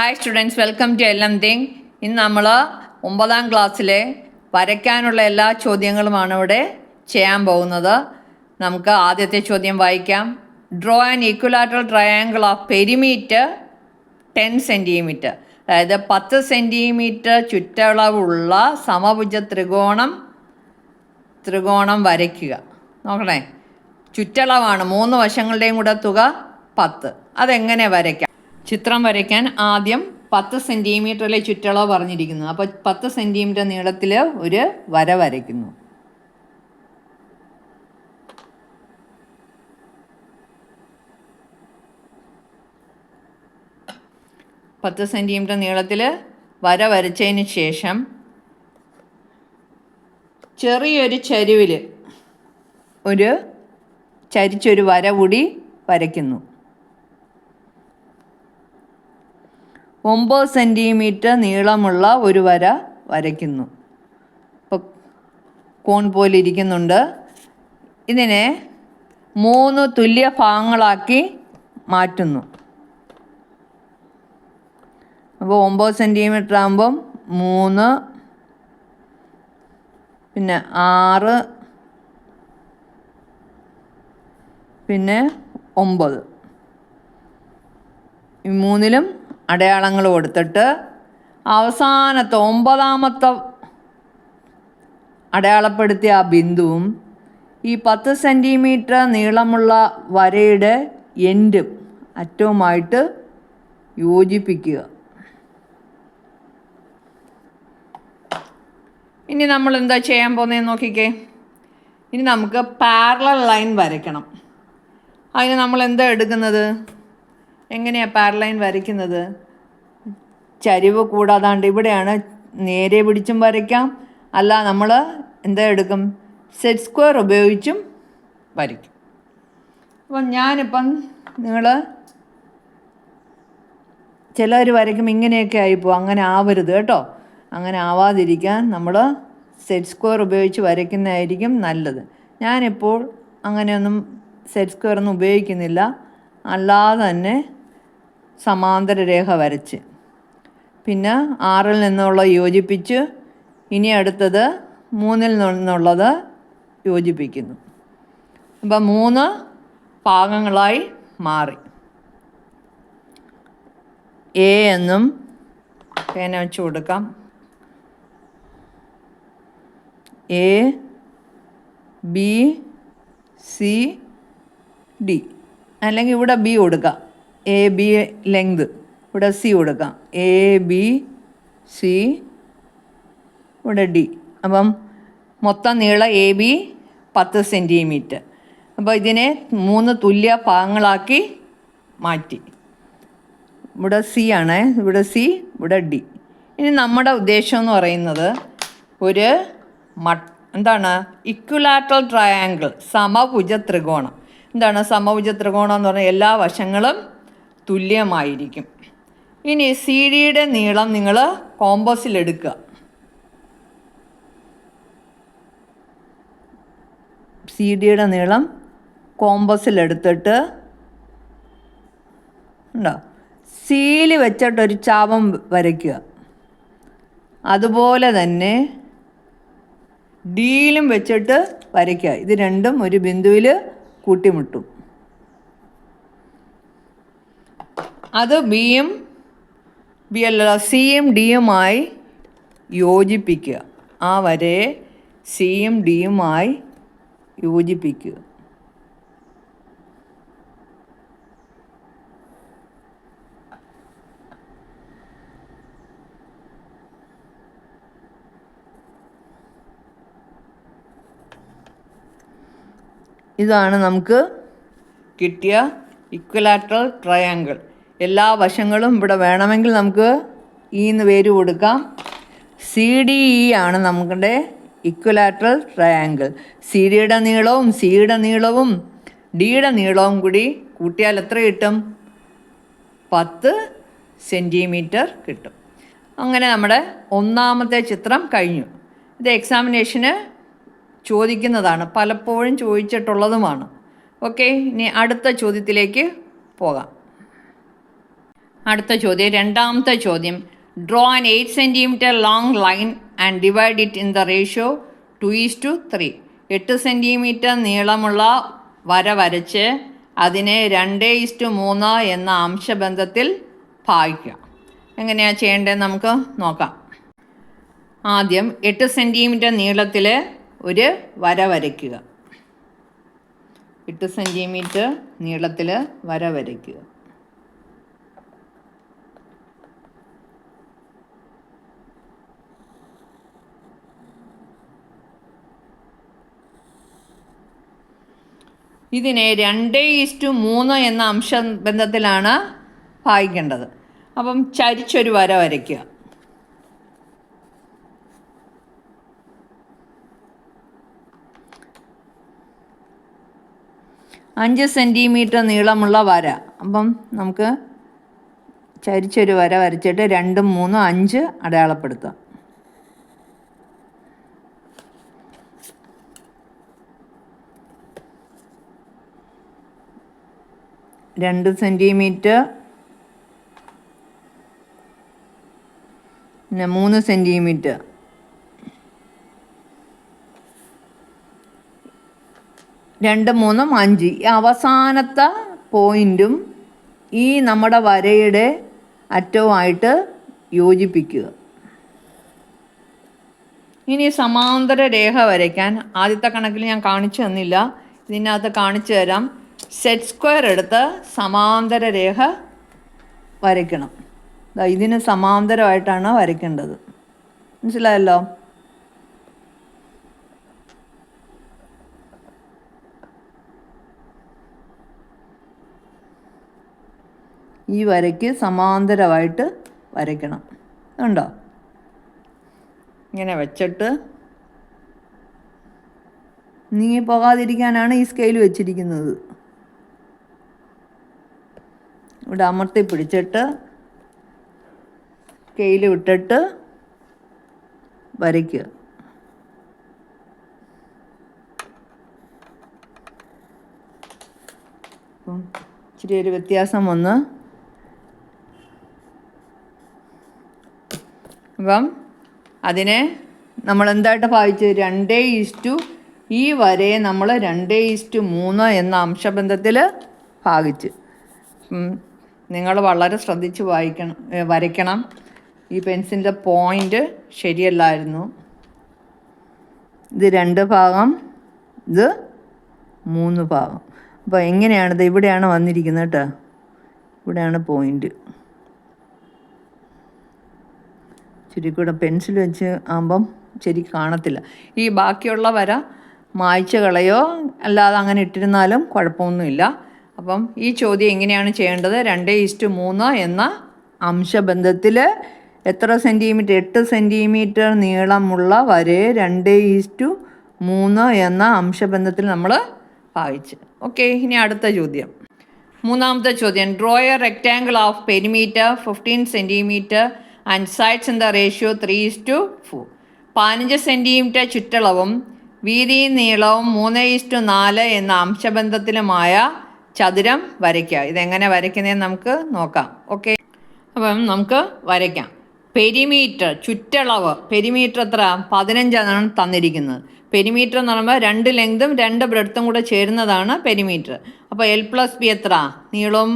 Hi students, welcome to LMThing. ഇന്ന് നമ്മൾ 9ാം ക്ലാസ്സിലെ വരയ്ക്കാനുള്ള എല്ലാ ചോദ്യങ്ങളുമാണ് ഇവിടെ ചെയ്യാൻ പോകുന്നത്. നമുക്ക് ആദ്യത്തെ ചോദ്യം വായിക്കാം. Draw an equilateral triangle of perimeter 10 centimetre. അതായത് 10 സെൻറ്റിമീറ്റർ ചുറ്റളവുള്ള സമഭുജ ത്രികോണം വരയ്ക്കുക. നോക്കണേ, ചുറ്റളവാണ്, 3 വശങ്ങളുടെയും കൂടെ തുക 10. അതെങ്ങനെ വരയ്ക്കാം? ചിത്രം വരയ്ക്കാൻ ആദ്യം 10 സെൻറ്റിമീറ്ററിലെ ചുറ്റളവ് പറഞ്ഞിരിക്കുന്നു. അപ്പോൾ 10 സെൻറ്റിമീറ്റർ നീളത്തിൽ ഒരു വര വരയ്ക്കുന്നു. പത്ത് സെൻറ്റിമീറ്റർ നീളത്തിൽ വര വരച്ചതിന് ശേഷം ചെറിയൊരു ചരിവിൽ ചരിച്ചൊരു വര കൂടി വരയ്ക്കുന്നു. 9 സെൻറ്റിമീറ്റർ നീളമുള്ള ഒരു വര വരയ്ക്കുന്നു. ഇപ്പോൾ കോൺ പോലെ ഇരിക്കുന്നുണ്ട്. ഇതിനെ 3 തുല്യ ഭാഗങ്ങളാക്കി മാറ്റുന്നു. അപ്പോൾ 9 സെൻറ്റിമീറ്റർ ആകുമ്പം 3, പിന്നെ 6, പിന്നെ 9. ഈ 3ലും അടയാളങ്ങൾ കൊടുത്തിട്ട് അവസാനത്തെ 9ാമത്തെ അടയാളപ്പെടുത്തിയ ആ ബിന്ദുവും ഈ 10 സെൻറ്റിമീറ്റർ നീളമുള്ള വരയുടെ എൻഡും അറ്റവുമായിട്ട് യോജിപ്പിക്കുക. ഇനി നമ്മൾ എന്താ ചെയ്യാൻ പോകുന്നതെന്ന് നോക്കിക്കേ. ഇനി നമുക്ക് പാരലൽ ലൈൻ വരയ്ക്കണം. അതിന് നമ്മൾ എന്താ എടുക്കുന്നത്? എങ്ങനെയാണ് പാരലൽ ലൈൻ വരയ്ക്കുന്നത്? ചരിവ് കൂടാതാണ്ട് ഇവിടെയാണ് നേരെ പിടിച്ചും വരയ്ക്കാം, അല്ല നമ്മൾ എന്താ എടുക്കും? സെറ്റ് സ്ക്വയർ ഉപയോഗിച്ചും വരയ്ക്കും. അപ്പം ഞാനിപ്പം ചിലർ വരയ്ക്കുമ്പോൾ ഇങ്ങനെയൊക്കെ ആയിപ്പോൾ, അങ്ങനെ ആവരുത് കേട്ടോ. അങ്ങനെ ആവാതിരിക്കാൻ നമ്മൾ സെറ്റ് സ്ക്വയർ ഉപയോഗിച്ച് വരയ്ക്കുന്നതായിരിക്കും നല്ലത്. ഞാനിപ്പോൾ അങ്ങനെയൊന്നും സെറ്റ് സ്ക്വയർ ഒന്നും ഉപയോഗിക്കുന്നില്ല, അല്ലാതെ തന്നെ സമാന്തര രേഖ വരച്ച് പിന്നെ 6ൽ നിന്നുള്ള യോജിപ്പിച്ച് ഇനി അടുത്തത് 3ൽ നിന്നുള്ളത് യോജിപ്പിക്കുന്നു. അപ്പം 3 ഭാഗങ്ങളായി മാറി. എ എന്നും പേന വെച്ച് കൊടുക്കാം. A, B, C, D. അല്ലെങ്കിൽ ഇവിടെ ബി കൊടുക്കാം. എ ബി ലെങ്ത്, ഇവിടെ സി കൊടുക്കാം. എ ബി സി, ഇവിടെ ഡി. അപ്പം മൊത്തം നീളം എ ബി 10 സെൻറ്റിമീറ്റർ. അപ്പോൾ ഇതിനെ 3 തുല്യ ഭാഗങ്ങളാക്കി മാറ്റി. ഇവിടെ സി ആണ്, ഇവിടെ സി, ഇവിടെ ഡി. ഇനി നമ്മുടെ ഉദ്ദേശം എന്ന് പറയുന്നത് ഒരു എന്താണ്? ഇക്വലാറ്ററൽ ട്രയാങ്കിൾ, സമഭുജ ത്രികോണം. എന്താണ് സമഭുജ ത്രികോണം എന്ന് പറഞ്ഞാൽ എല്ലാ വശങ്ങളും തുല്യമായിരിക്കും. ഇനി സി ഡിയുടെ നീളം നിങ്ങൾ കോമ്പസിലെടുക്കുക. സി ഡിയുടെ നീളം കോമ്പസിലെടുത്തിട്ട് ഉണ്ടോ, സിയിൽ വെച്ചിട്ടൊരു ചാപം വരയ്ക്കുക. അതുപോലെ തന്നെ ഡിയിലും വെച്ചിട്ട് വരയ്ക്കുക. ഇത് രണ്ടും ഒരു ബിന്ദുവിൽ കൂട്ടിമുട്ടും. അത് സിയും ഡിയുമായി യോജിപ്പിക്കുക. ആ വരയെ സിയും ഡിയുമായി യോജിപ്പിക്കുക. ഇതാണ് നമുക്ക് കിട്ടിയ ഇക്വലാറ്ററൽ ട്രയാങ്കിൾ. എല്ലാ വശങ്ങളും ഇവിടെ വേണമെങ്കിൽ നമുക്ക് എന്ന് പേര് കൊടുക്കാം. സി ഡി ഇ ആണ് നമ്മുടെ ഇക്വലാറ്ററൽ ട്രയാങ്കിൾ. സി ഡിയുടെ നീളവും സിയുടെ നീളവും ഡിയുടെ നീളവും കൂടി കൂട്ടിയാൽ എത്ര കിട്ടും? 10 സെൻറ്റിമീറ്റർ കിട്ടും. അങ്ങനെ നമ്മുടെ 1ാമത്തെ ചിത്രം കഴിഞ്ഞു. ഇത് എക്സാമിനേഷന് ചോദിക്കുന്നതാണ്, പലപ്പോഴും ചോദിച്ചിട്ടുള്ളതുമാണ്. ഓക്കെ, ഇനി അടുത്ത ചോദ്യത്തിലേക്ക് പോകാം. അടുത്ത ചോദ്യം, രണ്ടാമത്തെ ചോദ്യം. Draw an 8 centimetre long line and divide it in the ratio 2:3. 8 centimetre നീളമുള്ള വര വരച്ച് അതിനെ 2:3 എന്ന അംശബന്ധത്തിൽ ഭാഗിക്കുക. എങ്ങനെയാണ് ചെയ്യേണ്ടത് നമുക്ക് നോക്കാം. ആദ്യം 8 സെൻറ്റിമീറ്റർ നീളത്തിൽ ഒരു വര വരയ്ക്കുക. 8 സെൻറ്റിമീറ്റർ നീളത്തിൽ വര വരയ്ക്കുക. ഇതിനെ 2:3 എന്ന അംശബന്ധത്തിലാണ് ഭാഗിക്കേണ്ടത്. അപ്പം ചരിച്ചൊരു വര വരയ്ക്കുക. അഞ്ച് സെൻറ്റിമീറ്റർ നീളമുള്ള വര. അപ്പം നമുക്ക് ചരിച്ചൊരു വര വരച്ചിട്ട് 2, 3, 5 അടയാളപ്പെടുത്താം. 2 സെൻറ്റിമീറ്റർ, പിന്നെ 3 സെൻറ്റിമീറ്റർ, 2, 3, 5. ഈ അവസാനത്തെ പോയിൻറ്റും ഈ നമ്മുടെ വരയുടെ അറ്റവുമായിട്ട് യോജിപ്പിക്കുക. ഇനി സമാന്തര രേഖ വരയ്ക്കാൻ ആദ്യത്തെ കണക്കിൽ ഞാൻ കാണിച്ചു തന്നില്ല, ഇതിനകത്ത് കാണിച്ചു തരാം. സെറ്റ് സ്ക്വയർ എടുത്ത് സമാന്തര രേഖ വരയ്ക്കണം. ഇതിന് സമാന്തരമായിട്ടാണ് വരയ്ക്കേണ്ടത്. മനസ്സിലായല്ലോ? ഈ വരയ്ക്ക് സമാന്തരമായിട്ട് വരയ്ക്കണം. ഉണ്ടോ? ഇങ്ങനെ വെച്ചിട്ട് നീങ്ങി പോകാതിരിക്കാനാണ് ഈ സ്കെയിൽ വെച്ചിരിക്കുന്നത്. ഇവിടെ അമർത്തി പിടിച്ചിട്ട് സ്കെയിൽ വിട്ടിട്ട് വരയ്ക്കുക. അപ്പം ഇച്ചിരി ഒരു വ്യത്യാസം വന്ന്, അപ്പം അതിനെ നമ്മൾ എന്തായിട്ട് ഭാഗിച്ചു? 2:, ഈ വരയെ നമ്മൾ 2:3 എന്ന അംശബന്ധത്തിൽ ഭാഗിച്ച്. നിങ്ങൾ വളരെ ശ്രദ്ധിച്ച് വരയ്ക്കണം. ഈ പെൻസിലിൻ്റെ പോയിൻ്റ് ശരിയല്ലായിരുന്നു. ഇത് 2 ഭാഗം, ഇത് 3 ഭാഗം. അപ്പോൾ എങ്ങനെയാണിത്? ഇവിടെയാണ് വന്നിരിക്കുന്നത് കേട്ടോ. ഇവിടെയാണ് പോയിൻ്റ്. ശരി കൂടെ പെൻസിൽ വെച്ച് ആകുമ്പം ശരി കാണത്തില്ല. ഈ ബാക്കിയുള്ള വര മായ്ച്ച് കളയോ അല്ലാതെ അങ്ങനെ ഇട്ടിരുന്നാലും കുഴപ്പമൊന്നുമില്ല. അപ്പം ഈ ചോദ്യം എങ്ങനെയാണ് ചെയ്യേണ്ടത്? 2:3 എന്ന അംശബന്ധത്തിൽ എത്ര സെൻറ്റിമീറ്റർ? 8 സെൻറ്റിമീറ്റർ നീളമുള്ള വരയെ 2:3 എന്ന അംശബന്ധത്തിൽ നമ്മൾ ഭാഗിച്ച്. ഓക്കെ, ഇനി അടുത്ത ചോദ്യം. മൂന്നാമത്തെ ചോദ്യം. Draw a rectangle of perimeter 15 centimetre and sides in the ratio 3:4. 15 centimetre ചുറ്റളവും വീതിയും നീളവും 3:4 എന്ന അംശബന്ധത്തിലുമായ ചതുരം വരയ്ക്കുക. ഇതെങ്ങനെ വരയ്ക്കുന്നതെന്ന് നമുക്ക് നോക്കാം. ഓക്കെ, അപ്പം നമുക്ക് വരയ്ക്കാം. പെരിമീറ്റർ, ചുറ്റളവ്. പെരിമീറ്റർ എത്ര? 15 തന്നിരിക്കുന്നത്. പെരിമീറ്റർ എന്ന് പറയുമ്പോൾ 2 ലെങ്തും 2 ബ്രെഡ്ത്തും കൂടെ ചേരുന്നതാണ് പെരിമീറ്റർ. അപ്പോൾ L+B എത്ര? നീളവും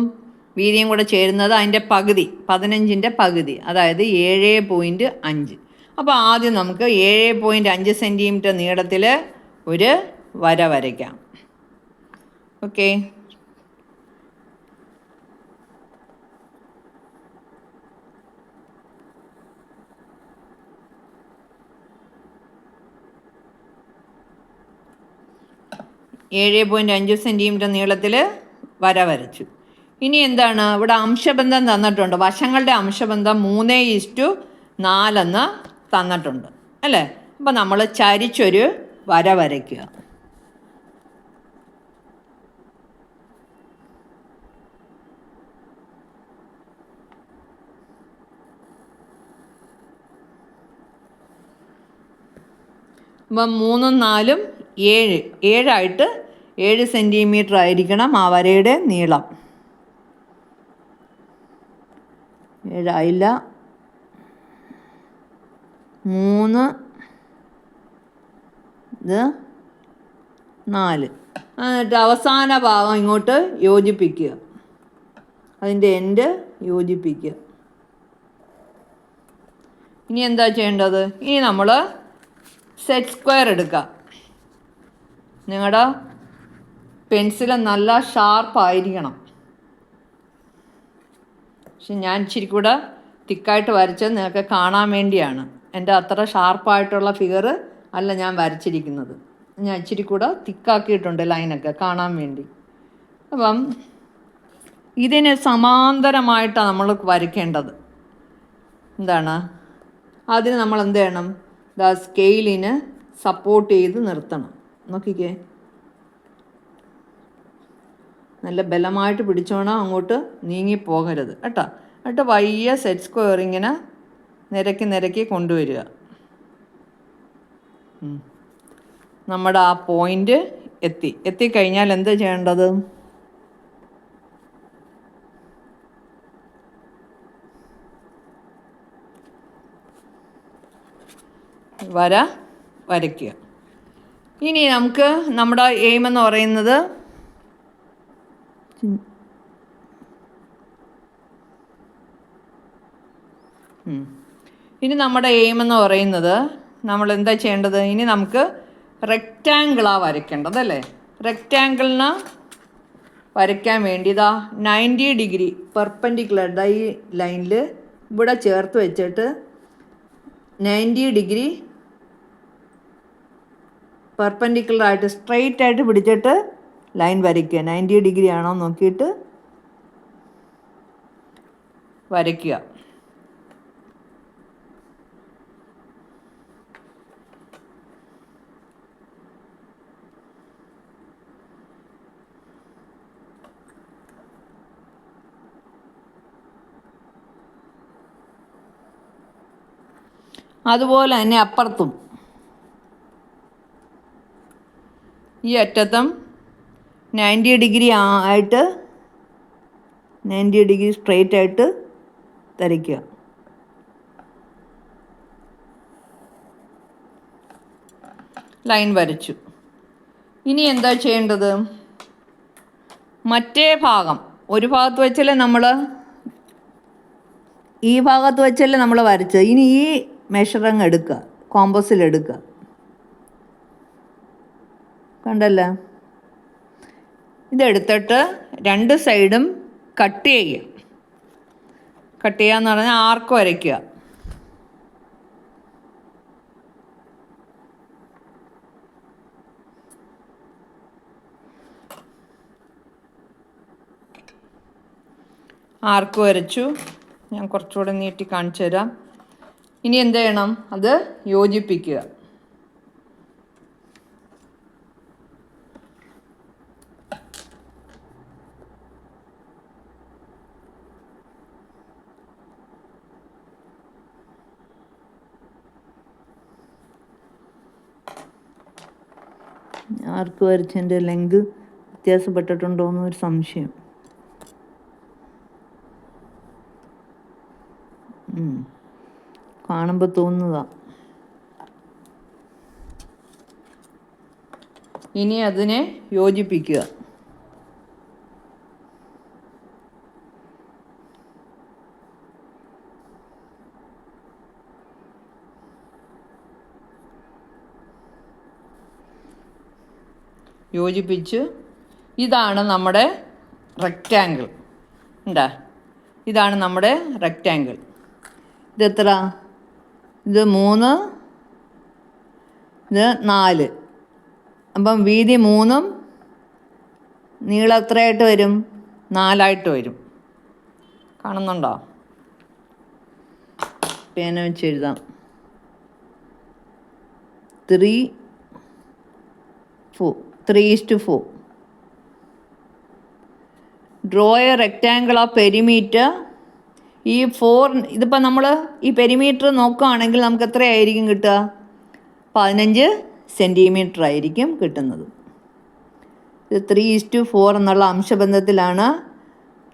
വീതിയും കൂടെ ചേരുന്നത് അതിൻ്റെ പകുതി, 15ൻ്റെ പകുതി, അതായത് 7.5. അപ്പോൾ ആദ്യം നമുക്ക് 7.5 സെൻറ്റിമീറ്റർ നീളത്തിൽ ഒരു വര വരയ്ക്കാം. ഓക്കെ, .5 സെൻറ്റിമീറ്റർ നീളത്തിൽ വര വരച്ചു. ഇനി എന്താണ്? ഇവിടെ അംശബന്ധം തന്നിട്ടുണ്ട്. വശങ്ങളുടെ അംശബന്ധം 3:4 തന്നിട്ടുണ്ട് അല്ലേ? അപ്പം നമ്മൾ ചരിച്ചൊരു വര വരയ്ക്കുക. അപ്പം 3, 4, 7, 7 7 സെൻറ്റിമീറ്റർ ആയിരിക്കണം ആ വരയുടെ നീളം. 7 3 ഇത് 4. എന്നിട്ട് അവസാന ഭാഗം ഇങ്ങോട്ട് യോജിപ്പിക്കുക, അതിൻ്റെ എൻഡ് യോജിപ്പിക്കുക. ഇനി എന്താ ചെയ്യേണ്ടത്? ഇനി നമ്മൾ സെറ്റ് സ്ക്വയർ എടുക്കുക. നിങ്ങളുടെ പെൻസിൽ നല്ല ഷാർപ്പായിരിക്കണം. പക്ഷെ ഞാൻ ഇച്ചിരി കൂടെ തിക്കായിട്ട് വരച്ചത് നിങ്ങൾക്ക് കാണാൻ വേണ്ടിയാണ്. എൻ്റെ അത്ര ഷാർപ്പായിട്ടുള്ള ഫിഗർ അല്ല ഞാൻ വരച്ചിരിക്കുന്നത്. ഞാൻ ഇച്ചിരി കൂടെ തിക്കാക്കിയിട്ടുണ്ട് ലൈനൊക്കെ കാണാൻ വേണ്ടി. അപ്പം ഇതിന് സമാന്തരമായിട്ടാണ് നമ്മൾ വരയ്ക്കേണ്ടത്. എന്താണ് അതിന് നമ്മൾ എന്ത് ചെയ്യണം? സ്കെയിലിന് സപ്പോർട്ട് ചെയ്ത് നിർത്തണം. നോക്കിക്കേ, നല്ല ബലമായിട്ട് പിടിച്ചോണം, അങ്ങോട്ട് നീങ്ങിപ്പോകരുത് കേട്ടോ. എന്നിട്ട് വയ്യ സെറ്റ് സ്ക്വയർ ഇങ്ങനെ നിരക്കി കൊണ്ടുവരിക. നമ്മുടെ ആ പോയിൻ്റ് എത്തിക്കഴിഞ്ഞാൽ എന്താ ചെയ്യേണ്ടത്? വരയ്ക്കുക. ഇനി നമുക്ക് നമ്മുടെ എയിം എന്ന് പറയുന്നത് നമ്മൾ എന്താ ചെയ്യേണ്ടത്? ഇനി നമുക്ക് റെക്റ്റാങ്കിളാണ് വരയ്ക്കേണ്ടത് അല്ലേ? റെക്റ്റാങ്കിളിന് വരയ്ക്കാൻ വേണ്ടി 90 ഡിഗ്രി പെർപെൻഡിക്കുലർ ഈ ലൈനിൽ ഇവിടെ ചേർത്ത് വെച്ചിട്ട് 90 ഡിഗ്രി പെർപെൻഡിക്കുലറായിട്ട് സ്ട്രെയിറ്റ് ആയിട്ട് പിടിച്ചിട്ട് ലൈൻ വരയ്ക്കുക. 90 ഡിഗ്രി ആണോ നോക്കിയിട്ട് വരയ്ക്കുക. അതുപോലെ തന്നെ അപ്പുറത്തും ഈ അറ്റത്തും 90 ഡിഗ്രി ആയിട്ട് 90 ഡിഗ്രി സ്ട്രെയിറ്റ് ആയിട്ട് വരയ്ക്കുക. ലൈൻ വരച്ചു. ഇനി എന്താ ചെയ്യേണ്ടത്? മറ്റേ ഭാഗം ഒരു ഭാഗത്ത് വെച്ചല്ലേ നമ്മൾ ഈ ഭാഗത്ത് വെച്ചല്ലേ നമ്മൾ വരച്ചത്. ഇനി ഈ മെഷറങ്ങ് എടുക്കുക, കോമ്പസിലെടുക്കുക. കണ്ടല്ലോ, ഇതെടുത്തിട്ട് 2 സൈഡും കട്ട് ചെയ്യുക. കട്ട് ചെയ്യുക എന്ന് പറഞ്ഞാൽ ആർക്ക് വരയ്ക്കുക. ആർക്ക് വരച്ചു. ഞാൻ കുറച്ചുകൂടെ നീട്ടി കാണിച്ചു തരാം. ഇനി എന്ത് ചെയ്യണം? അത് യോജിപ്പിക്കുക. ആർക്ക് വരച്ചതിൻ്റെ ലെങ്ത് വ്യത്യാസപ്പെട്ടിട്ടുണ്ടോ എന്നൊരു സംശയം. കാണുമ്പോൾ തോന്നുന്നതാ. ഇനി അതിനെ യോജിപ്പിക്കുക. യോജിപ്പിച്ച് ഇതാണ് നമ്മുടെ റെക്റ്റാങ്കിൾ. ഉണ്ടാ, ഇതാണ് നമ്മുടെ റെക്റ്റാങ്കിൾ. ഇതെത്ര? ഇത് 3, ഇത് 4. അപ്പം വീതി 3ഉം നീളം എത്രയായിട്ട് വരും? 4ആയിട്ട് വരും. കാണുന്നുണ്ടോ? പേന വെച്ച് എഴുതാം. 3:4. Draw a rectangle of perimeter. ഈ 4 ഇതിപ്പോൾ നമ്മൾ ഈ പെരിമീറ്റർ നോക്കുകയാണെങ്കിൽ നമുക്ക് എത്രയായിരിക്കും കിട്ടുക? 15 സെൻറ്റിമീറ്റർ ആയിരിക്കും കിട്ടുന്നത്. ഇത് 3:4 എന്നുള്ള അംശബന്ധത്തിലാണ്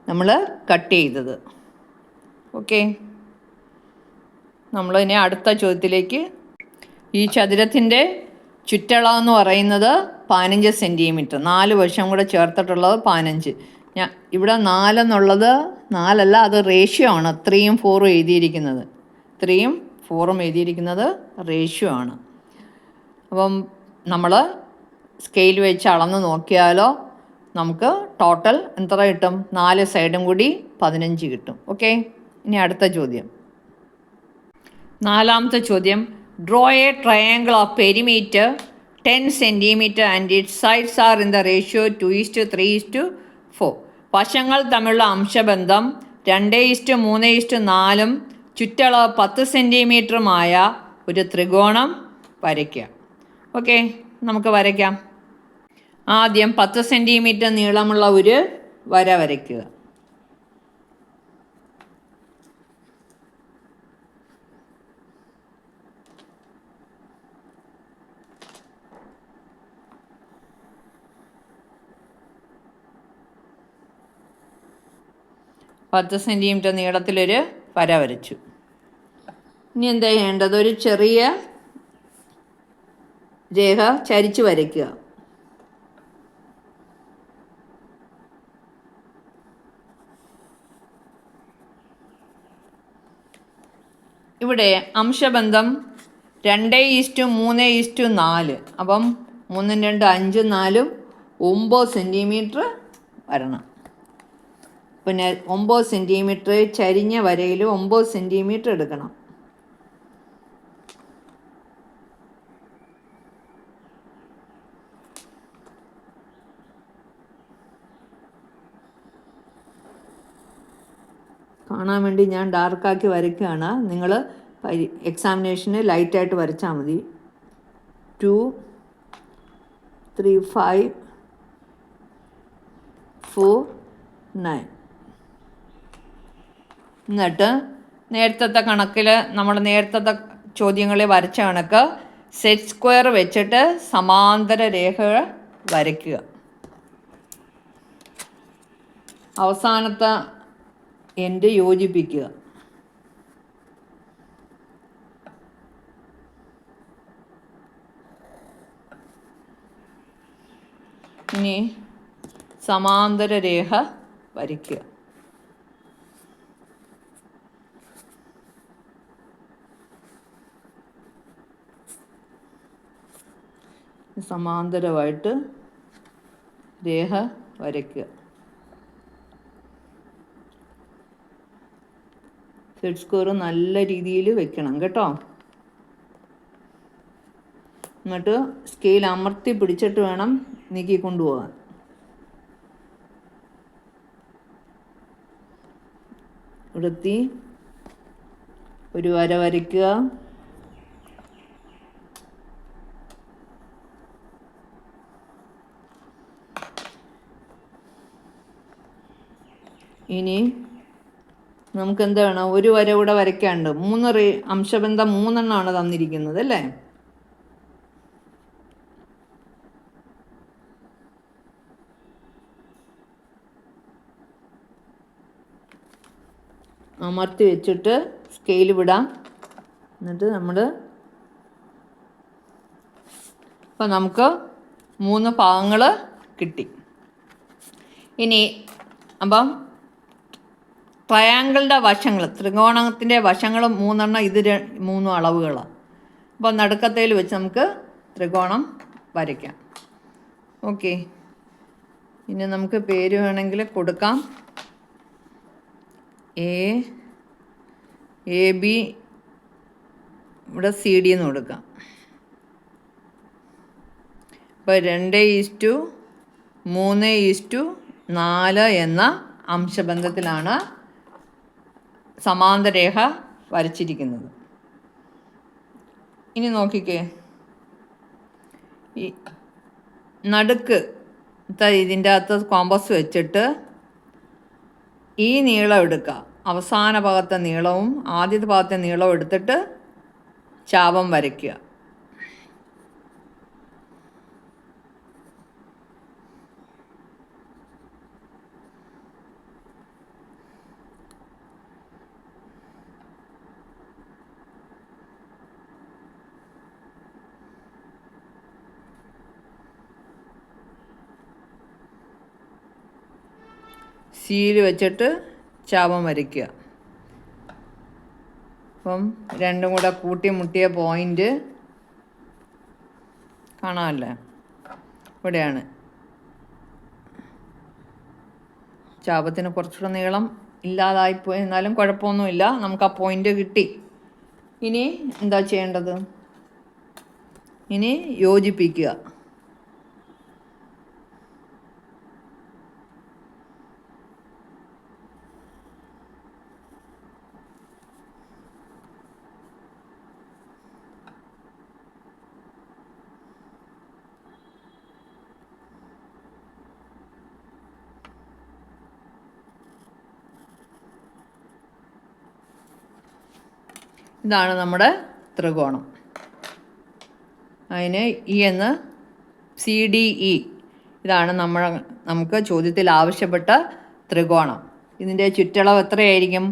നമ്മൾ കട്ട് ചെയ്തത്. ഓക്കെ, നമ്മൾ ഇനി അടുത്ത ചോദ്യത്തിലേക്ക്. ഈ ചതുരത്തിൻ്റെ ചുറ്റളവെന്ന് പറയുന്നത് 15 സെൻറ്റിമീറ്റർ, 4 വശം കൂടെ ചേർത്തിട്ടുള്ളത് 15. ഇവിടെ 4 എന്നുള്ളത് 4 അല്ല, അത് റേഷ്യോ ആണ്. 3ഉം 4ഉം എഴുതിയിരിക്കുന്നത്, 3ഉം 4ഉം എഴുതിയിരിക്കുന്നത് റേഷ്യോ ആണ്. അപ്പം നമ്മൾ സ്കെയിൽ വെച്ച് അളന്ന് നോക്കിയാലോ നമുക്ക് ടോട്ടൽ എത്ര കിട്ടും? 4 സൈഡും കൂടി 15 കിട്ടും. ഓക്കെ, ഇനി അടുത്ത ചോദ്യം. 4ാമത്തെ ചോദ്യം. Draw a triangle of perimeter 10 centimetre and it sides are in the ratio 2:3:4. വശങ്ങൾ തമ്മിലുള്ള അംശബന്ധം 2:3:4 ചുറ്റളവ് 10 സെൻറ്റിമീറ്ററുമായ ഒരു ത്രികോണം വരയ്ക്കുക. ഓക്കെ, നമുക്ക് വരയ്ക്കാം. ആദ്യം 10 സെൻറ്റിമീറ്റർ നീളമുള്ള ഒരു വര വരയ്ക്കുക. പത്ത് സെൻറ്റിമീറ്റർ നീളത്തിലൊരു വര വരച്ചു. ഇനി എന്താ ചെയ്യേണ്ടത്? ഒരു ചെറിയ രേഖ ചരിച്ച് വരയ്ക്കുക. ഇവിടെ അംശബന്ധം 2:3:4. അപ്പം 3 2 5 4 9 സെൻറ്റിമീറ്റർ വരണം. പിന്നെ 9 സെൻറ്റിമീറ്റർ ചരിഞ്ഞ വരയിൽ 9 സെൻറ്റിമീറ്റർ എടുക്കണം. കാണാൻ വേണ്ടി ഞാൻ ഡാർക്കാക്കി വരയ്ക്കുകയാണ്. നിങ്ങൾ എക്സാമിനേഷന് ലൈറ്റായിട്ട് വരച്ചാൽ മതി. 2 3 5 4 9. എന്നിട്ട് നേരത്തെ കണക്കിൽ നമ്മൾ നേരത്തെ ചോദ്യങ്ങളിൽ വരച്ച കണക്ക് സെറ്റ് സ്ക്വയർ വെച്ചിട്ട് സമാന്തര രേഖ വരയ്ക്കുക. അവസാനത്തെ എൻഡ് യോജിപ്പിക്കുക. ഇനി സമാന്തര രേഖ വരയ്ക്കുക. സമാന്തരമായിട്ട് രേഖ വരയ്ക്കുക. സെറ്റ് സ്ക്വയർ നല്ല രീതിയിൽ വെക്കണം കേട്ടോ. എന്നിട്ട് സ്കെയിൽ അമർത്തി പിടിച്ചിട്ട് വേണം നീക്കി കൊണ്ടുപോകാൻ. ഇവിടെത്തി ഒരു വര വരയ്ക്കുക. ഇനി നമുക്ക് എന്താണ്, ഒരു വര കൂടെ വരയ്ക്കാണ്ട്. 3 അംശബന്ധം 3 എണ്ണമാണ് തന്നിരിക്കുന്നത് അല്ലേ? അമർത്തി വെച്ചിട്ട് സ്കെയിൽ വിടാം. എന്നിട്ട് ഇപ്പം നമുക്ക് 3 ഭാഗങ്ങൾ കിട്ടി. ഇനി അപ്പം ട്രയാങ്കിളിൻ്റെ വശങ്ങൾ, ത്രികോണത്തിൻ്റെ വശങ്ങൾ 3 എണ്ണം, ഇത് 3 അളവുകളാണ്. അപ്പോൾ നടുക്കത്തേൽ വെച്ച് നമുക്ക് ത്രികോണം വരയ്ക്കാം. ഓക്കെ, ഇനി നമുക്ക് പേര് വേണമെങ്കിൽ കൊടുക്കാം. എ ബി, ഇവിടെ CD എന്ന് കൊടുക്കാം. ഇപ്പോൾ 2:3:4 എന്ന അംശബന്ധത്തിലാണ് സമാന്തരരേഖ വരച്ചിരിക്കുന്നത്. ഇനി നോക്കിക്കേ, ഈ നടുക്ക് ഇതിൻ്റെ അകത്ത് കോമ്പസ് വെച്ചിട്ട് ഈ നീളം എടുക്കുക. അവസാന ഭാഗത്തെ നീളവും ആദ്യത്തെ ഭാഗത്തെ നീളവും എടുത്തിട്ട് ചാപം വരയ്ക്കുക. സിയിൽ വെച്ചിട്ട് ചാപം വരയ്ക്കുക. അപ്പം രണ്ടും കൂടെ കൂട്ടിമുട്ടിയ പോയിൻ്റ് കാണാമല്ലേ, ഇവിടെയാണ്. ചാപത്തിന് കുറച്ചുകൂടെ നീളം ഇല്ലാതായിപ്പോയി, എന്നാലും കുഴപ്പമൊന്നുമില്ല, നമുക്ക് ആ പോയിൻ്റ് കിട്ടി. ഇനി എന്താ ചെയ്യേണ്ടത്? ഇനി യോജിപ്പിക്കുക. ഇതാണ് നമ്മുടെ ത്രികോണം. അതിന് ഇ എന്ന് CDE, ഇതാണ് നമുക്ക് ചോദ്യത്തിൽ ആവശ്യപ്പെട്ട ത്രികോണം. ഇതിൻ്റെ ചുറ്റളവ് എത്രയായിരിക്കും?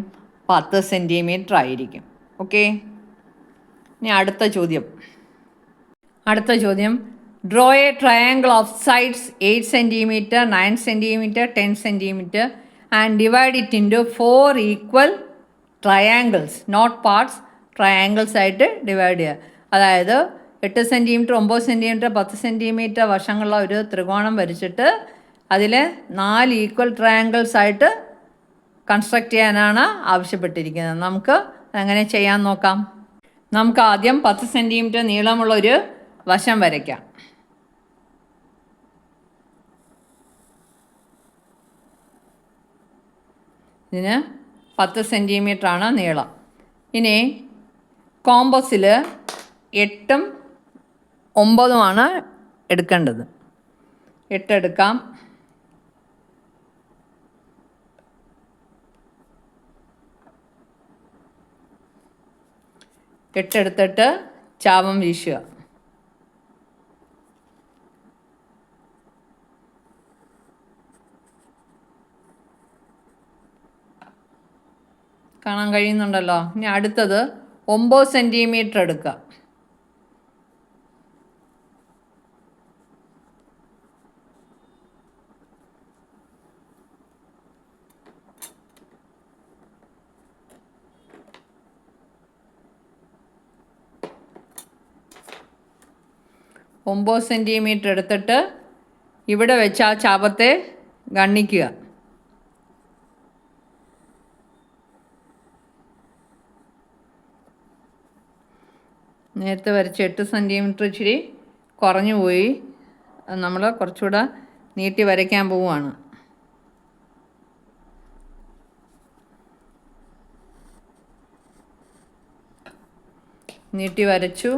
10 സെൻറ്റിമീറ്റർ ആയിരിക്കും. ഓക്കെ. ഇനി അടുത്ത ചോദ്യം draw a triangle of sides 8 centimetre, 9 centimetre, 10 centimetre and divide it into 4 equal triangles, not parts, triangles ആയിട്ട് ഡിവൈഡ് ചെയ്യുക. അതായത് 8 സെൻറ്റിമീറ്റർ, 9 സെൻറ്റിമീറ്റർ, 10 സെൻറ്റിമീറ്റർ വശങ്ങളുള്ള ഒരു ത്രികോണം വരച്ചിട്ട് അതിൽ 4 ഈക്വൽ ട്രയാങ്കിൾസ് ആയിട്ട് കൺസ്ട്രക്റ്റ് ചെയ്യാനാണ് ആവശ്യപ്പെട്ടിരിക്കുന്നത്. നമുക്ക് എങ്ങനെ ചെയ്യാൻ നോക്കാം. നമുക്ക് ആദ്യം 10 സെൻറ്റിമീറ്റർ നീളമുള്ളൊരു വശം വരയ്ക്കാം. ഇതിന് 10 സെൻറ്റിമീറ്ററാണ് നീളം. ഇനി കോമ്പസിൽ 8ഉം 9ഉമാണ് എടുക്കേണ്ടത്. 8 എടുക്കാം. എടുത്തിട്ട് ചാപം വീശുക. കാണാൻ കഴിയുന്നുണ്ടല്ലോ. ഇനി അടുത്തത് 9 സെൻറ്റിമീറ്റർ എടുക്കുക. ഒമ്പത് സെൻറ്റിമീറ്റർ എടുത്തിട്ട് ഇവിടെ വെച്ച് ആ ചാപത്തെ ഗണ്ണിക്കുക. നേരത്തെ വരച്ച് 8 സെൻറ്റിമീറ്റർ ഇച്ചിരി കുറഞ്ഞു പോയി. നമ്മൾ കുറച്ചുകൂടെ നീട്ടി വരയ്ക്കാൻ പോവുകയാണ്. നീട്ടി വരച്ചു,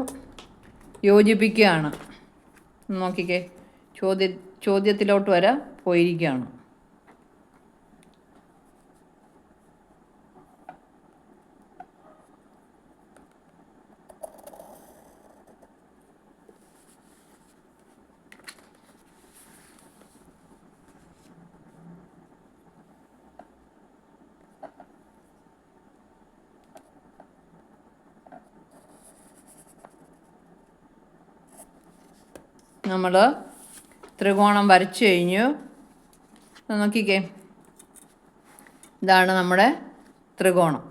യോജിപ്പിക്കുകയാണ്. നോക്കിക്കേ, ചോദ്യത്തിലോട്ട് വരെ പോയിരിക്കുകയാണ്. നമ്മൾ ത്രികോണം വരച്ചു കഴിഞ്ഞു. നോക്കിക്കേ, ഇതാണ് നമ്മുടെ ത്രികോണം.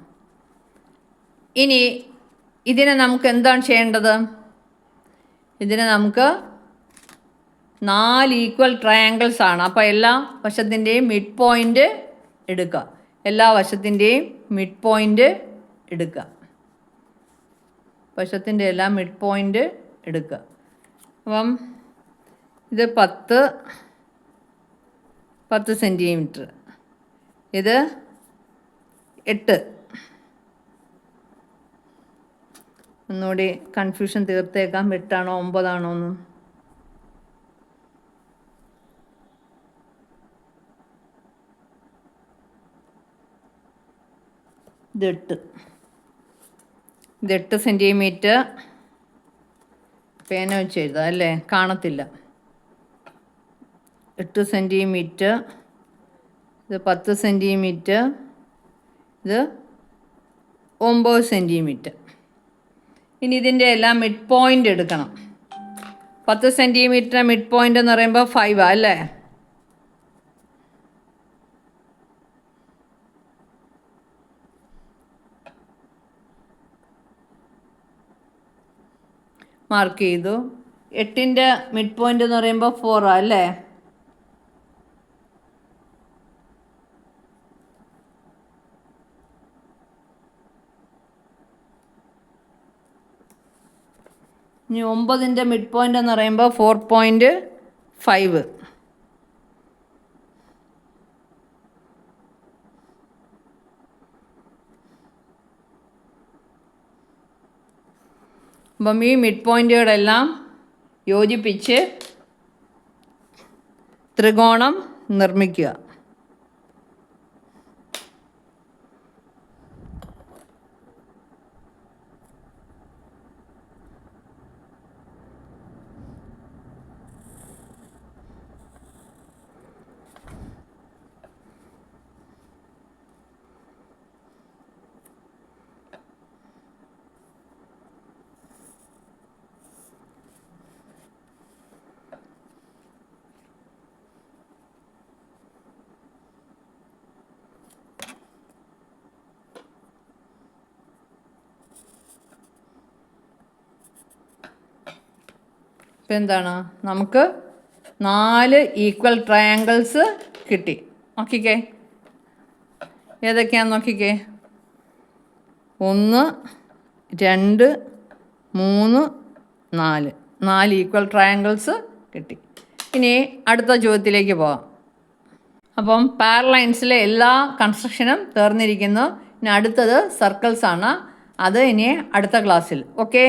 ഇനി ഇതിനെ നമുക്ക് എന്താണ് ചെയ്യേണ്ടത്? ഇതിനെ നമുക്ക് 4 ഈക്വൽ ട്രയാങ്കിൾസ് ആണ്. അപ്പോൾ എല്ലാ വശത്തിൻ്റെയും മിഡ് പോയിൻ്റ് എടുക്കുക. എല്ലാ വശത്തിൻ്റെയും മിഡ് പോയിൻ്റ് എടുക്കുക. വശത്തിൻ്റെ എല്ലാം മിഡ് പോയിൻ്റ് എടുക്കുക. അപ്പം ഇത് 10 സെൻറ്റിമീറ്റർ, ഇത് 8. ഒന്നുകൂടി കൺഫ്യൂഷൻ തീർത്തേക്കാം, 8 ആണോ 9 ആണോ എന്ന്. ഇത് 8 സെൻറ്റിമീറ്റർ. പേന വെച്ച് എഴുതാം അല്ലേ, കാണത്തില്ല. 8 സെൻറ്റിമീറ്റർ, ഇത് 10 സെൻറ്റിമീറ്റർ, ഇത് 9 സെൻറ്റിമീറ്റർ. ഇനി ഇതിൻ്റെ എല്ലാം മിഡ് പോയിൻ്റ് എടുക്കണം. 10 സെൻറ്റിമീറ്റർ മിഡ് പോയിൻ്റ് എന്ന് പറയുമ്പോൾ 5 അല്ലേ. മാർക്ക് ചെയ്തു. 8ൻ്റെ മിഡ് പോയിൻ്റ് എന്ന് പറയുമ്പോൾ 4 അല്ലേ? ഇനി 9ൻ്റെ മിഡ് പോയിൻ്റ് എന്ന് പറയുമ്പോൾ 4.5. അപ്പം ഈ മിഡ് പോയിൻ്റുകളെല്ലാം യോജിപ്പിച്ച് ത്രികോണം നിർമ്മിക്കുക. ഇപ്പം എന്താണ്, നമുക്ക് 4 ഈക്വൽ ട്രയാങ്കിൾസ് കിട്ടി. നോക്കിക്കേ, ഏതൊക്കെയാണെന്ന് നോക്കിക്കേ. 1, 2, 3, 4. 4 ഈക്വൽ ട്രയാങ്കിൾസ് കിട്ടി. ഇനി അടുത്ത ചോദ്യത്തിലേക്ക് പോകാം. അപ്പം പാരലൈൻസിലെ എല്ലാ കൺസ്ട്രക്ഷനും തീർന്നിരിക്കുന്നു. ഇനി അടുത്തത് സർക്കിൾസാണ്. അത് ഇനി അടുത്ത ക്ലാസ്സിൽ. ഓക്കെ.